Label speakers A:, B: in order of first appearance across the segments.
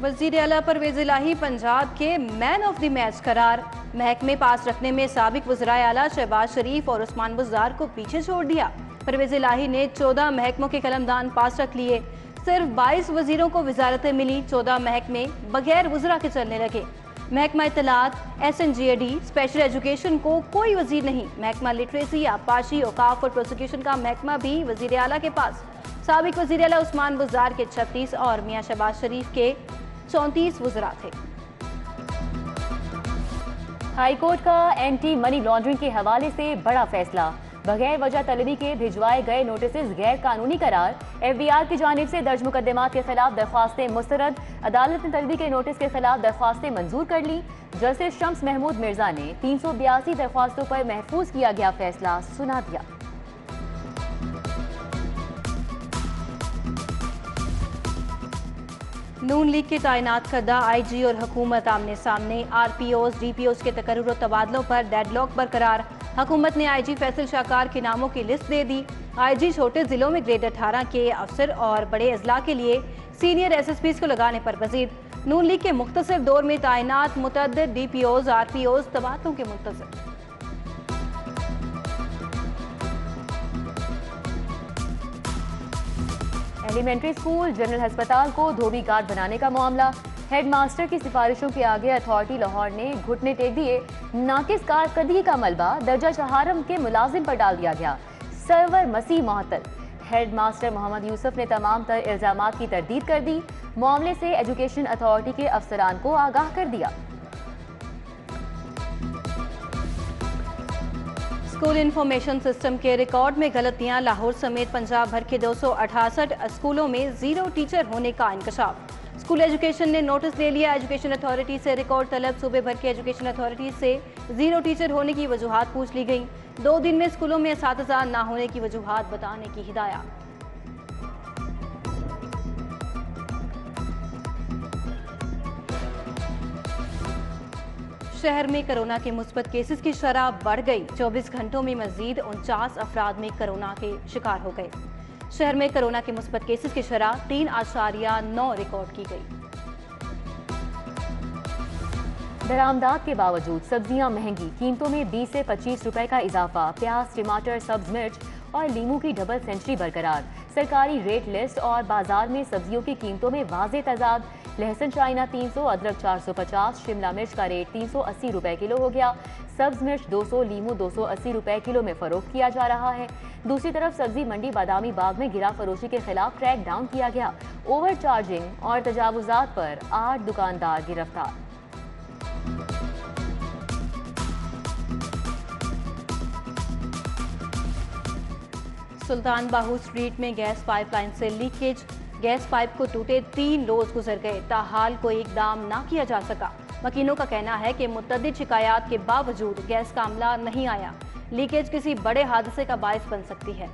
A: वज़ीर आला परवेज़ इलाही पंजाब के मैन ऑफ द मैच करार। महकमे पास रखने में साबिक वज़राए आला शहबाज शरीफ और उस्मान बुज़दार को पीछे छोड़ दिया। परवेज़ इलाही ने 14 महकमों के कलमदान पास रख लिए। सिर्फ 22 वजीरों को वजारतें मिली। 14 महकमे बगैर वज़रा के चलने लगे। महकमा इत्तलात, SNGAD, स्पेशल एजुकेशन को कोई वजीर नहीं। महकमा लिटरेसी, आबपाशी, औकाफ और प्रोसिक्यूशन का महकमा भी वज़ीर आला के पास। साबिक वज़ीर आला उस्मान बुज़दार के 36 और मियां शहबाज शरीफ के 34 वज़रा थे।
B: हाईकोर्ट का एंटी मनी लॉन्ड्रिंग के हवाले से बड़ा फैसला। बगैर वजह तलबी के भिजवाए गए नोटिस गैर कानूनी करार। FBR की जानिब से दर्ज मुकदमात के खिलाफ दरख्वास्तें मुस्तरद। अदालत ने तलबी के नोटिस के खिलाफ दरख्वास्तें मंजूर कर ली। जस्टिस शम्स महमूद मिर्जा ने 382 दरख्वास्तों पर महफूज किया गया फैसला सुना दिया।
A: नून लीग के तैनात करदा IG और हुकूमत आमने सामने। RPOs, DPOs के तकर्रुर और तबादलों पर डेडलॉक बरकरार। हुकूमत ने IG फैसल शाहकार के नामों की लिस्ट दे दी। IG छोटे जिलों में ग्रेड 18 के अफसर और बड़े अजला के लिए सीनियर SSPs को लगाने पर मजीद। नून लीग के मुख्तसर दौर में तैनात मुतअद्दिद DPOs, RPOs तबादलों के मुंतज़िर।
B: एलिमेंट्री स्कूल जनरल अस्पताल को धोबी घाट बनाने का मामला। हेडमास्टर की सिफारिशों के आगे अथॉरिटी लाहौर ने घुटने टेक दिए। नाकिस कारकर्दगी का मलबा दर्जा चहारम के मुलाजिम पर डाल दिया गया। सर्वर मसीह मुअत्तल। हेडमास्टर मोहम्मद यूसुफ ने तमाम तर इल्जामात की तरदीद कर दी। मामले से एजुकेशन अथॉरिटी के अफसरान को आगाह कर दिया।
A: स्कूल इंफॉर्मेशन सिस्टम के रिकॉर्ड में गलतियां। लाहौर समेत पंजाब भर के 268 स्कूलों में जीरो टीचर होने का इंकशाफ। स्कूल एजुकेशन ने नोटिस ले लिया। एजुकेशन अथॉरिटी से रिकॉर्ड तलब। सूबे भर के एजुकेशन अथॉरिटी से जीरो टीचर होने की वजूहात पूछ ली गई। 2 दिन में स्कूलों में असातिज़ा ना होने की वजूहात बताने की हिदायत। शहर में कोरोना के मुस्बत केसेस की शरह बढ़ गई। 24 घंटों में मजीद 49 अफराद में कोरोना के शिकार हो गए। शहर में कोरोना के मुस्बत केसेस की शरह 3.9 रिकॉर्ड की गई।
B: बरामदात के बावजूद सब्जियां महंगी। कीमतों में 20 से 25 रुपए का इजाफा। प्याज, टमाटर, सब्ज मिर्च और लीमू की डबल सेंचुरी बरकरार। सरकारी रेट लिस्ट और बाजार में सब्जियों की कीमतों में वाज़े तजाद। लहसुन चाइना 300, अदरक 450, शिमला मिर्च का रेट 380 रुपए किलो हो गया। सब्ज मिर्च 200, लीमू 280 रुपए किलो में फरोख्त किया जा रहा है। दूसरी तरफ सब्जी मंडी बादामी बाग में गिरा फरोशी के खिलाफ क्रैक डाउन किया गया। ओवर चार्जिंग और तजावुजात पर 8 दुकानदार गिरफ्तार।
A: सुल्तान बाहू स्ट्रीट में गैस पाइपलाइन से लीकेज। गैस पाइप को टूटे 3 रोज गुजर गए। ताहाल कोई इकदाम ना किया जा सका। मकीनों का कहना है कि मुतअद्दिद शिकायत के बावजूद गैस का अमला नहीं आया। लीकेज किसी बड़े हादसे का बायस बन सकती है।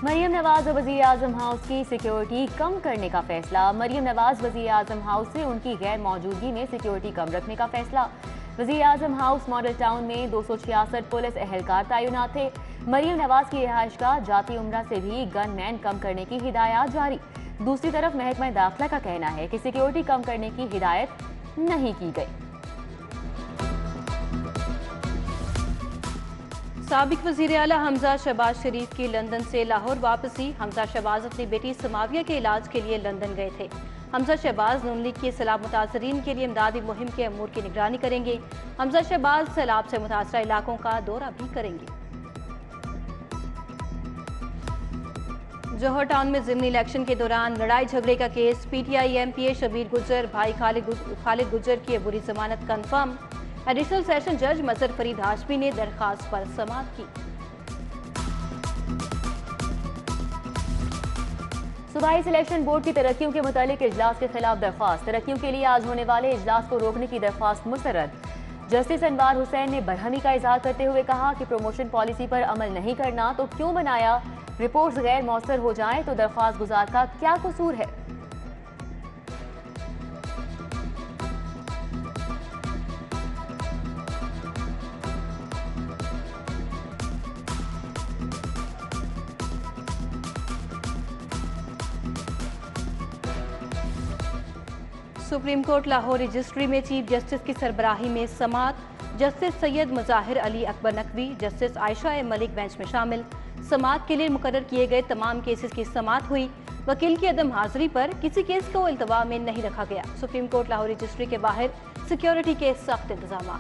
B: मरियम नवाज और वज़ीर आज़म हाउस की सिक्योरिटी कम करने का फैसला। मरियम नवाज वज़ीर आज़म हाउस से उनकी गैर मौजूदगी में सिक्योरिटी कम रखने का फैसला। वज़ीर आज़म हाउस मॉडल टाउन में 266 पुलिस एहलकार तैनात थे। मरियम नवाज की रिहाइशगाह जाती उम्रा से भी गनमैन कम करने की हिदायत जारी। दूसरी तरफ महकमा दाखिला का कहना है कि सिक्योरिटी कम करने की हिदायत नहीं की गई।
A: साबिक वज़ीर आला हमजा शहबाज शरीफ की लंदन से लाहौर वापसी। हमजा शहबाज अपनी बेटी समाविया के इलाज के लिए लंदन गए थे। हमजा शहबाज नून लीग के सैलाब मुतासरीन के लिए इमदादी मुहिम के अमूर की निगरानी करेंगे। हमजा शहबाज सैलाब से मुतासरा इलाकों का दौरा भी करेंगे। जौहर टाउन में ज़िमनी इलेक्शन के दौरान लड़ाई झगड़े का case. PTI MPA Shabbir Gujjar भाई खालिद गुज्जर की अबूरी जमानत कंफर्म। एडिशनल सेशन जज मजहर फरीद हाशमी ने दरखास्त पर समाअत की।
B: सूबाई सिलेक्शन बोर्ड की तरक्कियों के मुतालिक इजलास के खिलाफ दरख्वास्त। तरक्कियों के लिए आज होने वाले इजलास को रोकने की दरख्वास्त मुस्तरद। जस्टिस अनवार हुसैन ने बरहमी का इजहार करते हुए कहा कि प्रमोशन पॉलिसी पर अमल नहीं करना तो क्यों बनाया। रिपोर्ट्स गैर मौसर हो जाएं तो दरख्वास्त गुजार का क्या कसूर है।
A: सुप्रीम कोर्ट लाहौर रजिस्ट्री में चीफ जस्टिस की सरबराही में समात। जस्टिस सैयद मुजाहिर अली अकबर नकवी, जस्टिस आयशा ए मलिक बेंच में शामिल। समात के लिए मुकर्रर किए गए तमाम केसेस की समात हुई। वकील की अदम हाजिरी पर किसी केस को इल्तवा में नहीं रखा गया। सुप्रीम कोर्ट लाहौर रजिस्ट्री के बाहर सिक्योरिटी के सख्त इंतजाम।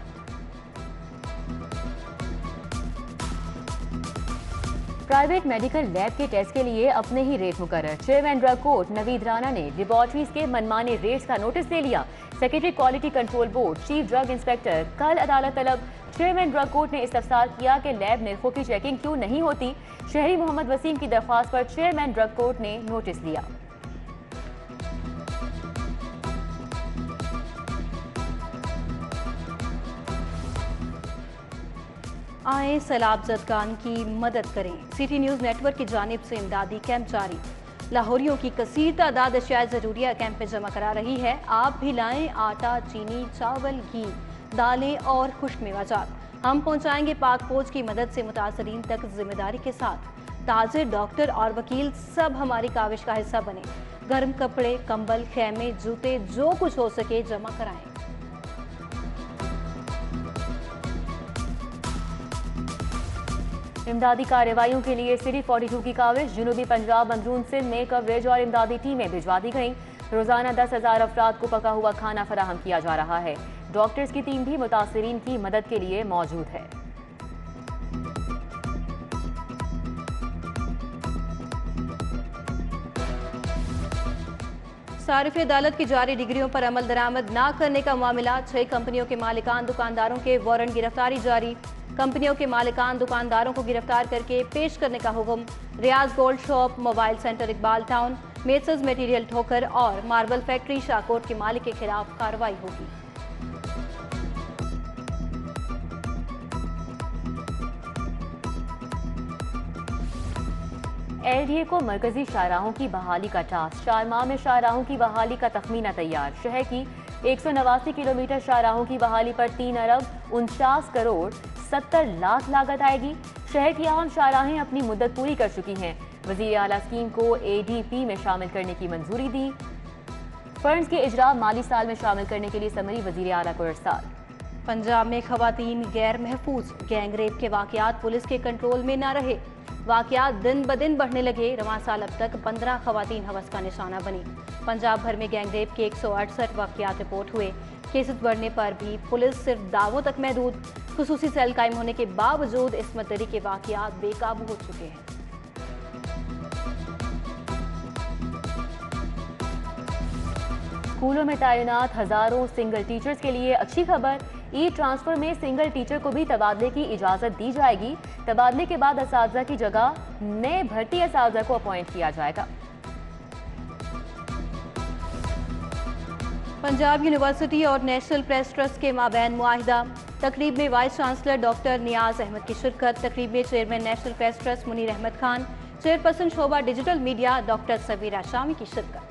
B: प्राइवेट मेडिकल लैब के टेस्ट के लिए अपने ही रेट मुकर्रर। Chairman drug court Naveed Rana ने लेबॉर्ट्रीज के मनमाने रेट्स का नोटिस दे लिया। Secretary quality control board, chief drug inspector कल अदालत तलब। चेयरमैन ड्रग कोर्ट ने इस्तफसार किया कि लैब निर्खों की चेकिंग क्यों नहीं होती। शहरी मोहम्मद वसीम की दरख्वास्त पर चेयरमैन ड्रग कोर्ट ने नोटिस लिया।
A: आए सैलाब ज़दगान की मदद करें। सिटी न्यूज़ नेटवर्क की जानिब से इमदादी कैंप जारी। लाहौरियों की कसीर तादाद अशिया ज़रूरिया कैंप में जमा करा रही है। आप भी लाएं आटा, चीनी, चावल, घी, दालें और खुश्क मेवाजात। हम पहुँचाएंगे पाक फौज की मदद से मुतासरीन तक जिम्मेदारी के साथ। ताजिर, डॉक्टर और वकील सब हमारी काविश का हिस्सा बने। गर्म कपड़े, कंबल, खैमे, जूते, जो कुछ हो सके जमा कराएं।
B: इमदादी कार्रवाइयों के लिए सिटी 42 की काविश। जनूबी पंजाब, अंदरून सिंध में कवरेज और इमदादी टीमें भिजवा दी गईं। रोजाना 10,000 अफराद को पका हुआ खाना फराहम किया जा रहा है। डॉक्टर्स की टीम भी मुतासरीन की मदद के लिए मौजूद है।
A: सारिफ अदालत की जारी डिग्रियों पर अमल दरामद न करने का मामला। 6 कंपनियों के मालिकान दुकानदारों के वारंट गिरफ्तारी जारी। कंपनियों के मालिकान दुकानदारों को गिरफ्तार करके पेश करने का हुक्म। Riaz gold shop, mobile centre Iqbal town, messrs material Thokar और मार्बल फैक्ट्री शाहकोट के मालिक के खिलाफ कार्रवाई होगी।
B: LDA को मरकजी शाहराहों की बहाली का टास्क। 4 माह में शाहराहों की बहाली का तखमीना तैयार। शहर की 189 किलोमीटर शाहराहों की बहाली पर 3 अरब 49 करोड़ 70 लाख लागत आएगी। शहर की आम शाहराहें अपनी मुद्दत पूरी कर चुकी हैं। वजीर आला स्कीम को ADP में शामिल करने की मंजूरी दी। फंड्स के इजरा माली साल में शामिल करने के लिए समरी वजीर आला को इरसाल।
A: पंजाब में खवातीन गैर महफूज। गैंग रेप के वाकयात पुलिस के कंट्रोल में न रहे। वाकयात दिन ब दिन बढ़ने लगे। रवां साल अब तक 15 खवातीन हवस का निशाना बनी। पंजाब भर में गैंग रेप के 168 वाकयात रिपोर्ट हुए। केसेस बढ़ने पर भी पुलिस सिर्फ दावों तक महदूद। खुसूसी सेल कायम होने के बावजूद इस्मत दरी के वाकयात बेकाबू हो चुके हैं।
B: स्कूलों में तैनात हजारों सिंगल टीचर्स के लिए अच्छी खबर। ई ट्रांसफर में सिंगल टीचर को भी तबादले की इजाजत दी जाएगी। तबादले के बाद असातिज़ा की जगह नए भर्ती असातिज़ा को अपॉइंट किया जाएगा।
A: पंजाब यूनिवर्सिटी और नेशनल प्रेस ट्रस्ट के माबैन मुआहिदा। तकरीब में vice chancellor doctor Niaz Ahmad की शिरकत। तकरीब में chairman National Press Trust Munir Ahmad Khan, chairperson शोबा digital media doctor Sabira Shami की शिरकत।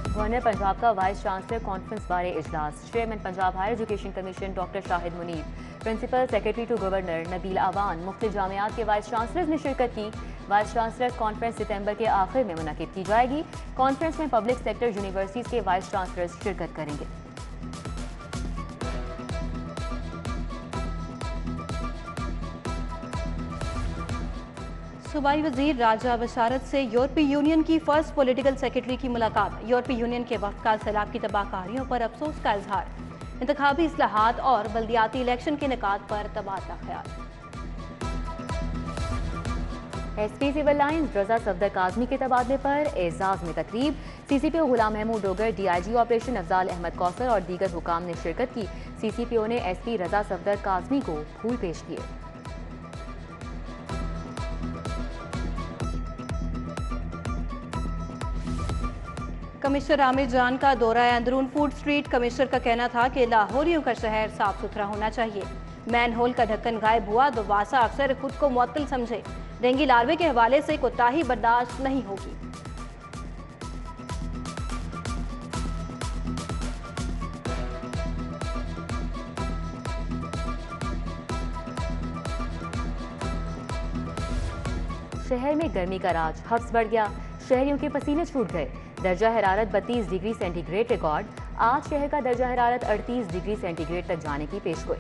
B: गवर्नर पंजाब का वाइस चांसलर कॉन्फ्रेंस बारे इजलास। Chairman Punjab Higher Education Commission doctor Shahid Munir, principal secretary to governor Nabeel Awan, मुख्तलिफ जामियात के वाइस चांसलर्स ने शिरकत की। वाइस चांसलर कॉन्फ्रेंस सितंबर के आखिर में मुनक़िद की जाएगी। कॉन्फ्रेंस में पब्लिक सेक्टर यूनिवर्सिटीज़ के वाइस चांसलर्स शिरकत करेंगे।
A: सूबाई वजीर राजा बशारत से यूरोपीय यूनियन की फर्स्ट पॉलिटिकल सेक्रेटरी की मुलाकात। यूरोपीय यूनियन के वक्त का सैलाब की तबाहकारियों पर अफसोस का इजहार। इंतखाबी इस्लाहात और बल्दियाती इलेक्शन के निकात पर तबादला ख्याल।
B: SP सिविल लाइंस रजा सफदर काजमी के तबादले पर एजाज में तकरीब। CCPO गुलाम महमूद डोगर, DIG ऑपरेशन अफजाल अहमद कौसर और दीगर हुकाम ने शिरकत की। CCPO ने SP रजा सफदर काजमी को फूल पेश किए।
A: कमिश्नर आमिर जान का दौरा अंदरून फूड स्ट्रीट। कमिश्नर का कहना था कि लाहौरियों का शहर साफ सुथरा होना चाहिए। मैन होल का ढक्कन गायब हुआ तो वासा अफसर खुद को मुअत्तल समझे। डेंगू लार्वे के हवाले से कोताही बर्दाश्त नहीं होगी।
B: शहर में गर्मी का राज, हफ्स बढ़ गया, शहरियों के पसीने छूट गए। दर्जा हरारत 32 डिग्री सेंटीग्रेड रिकॉर्ड। आज शहर का दर्जा हरारत 38 डिग्री सेंटीग्रेड तक जाने की पेशगोई।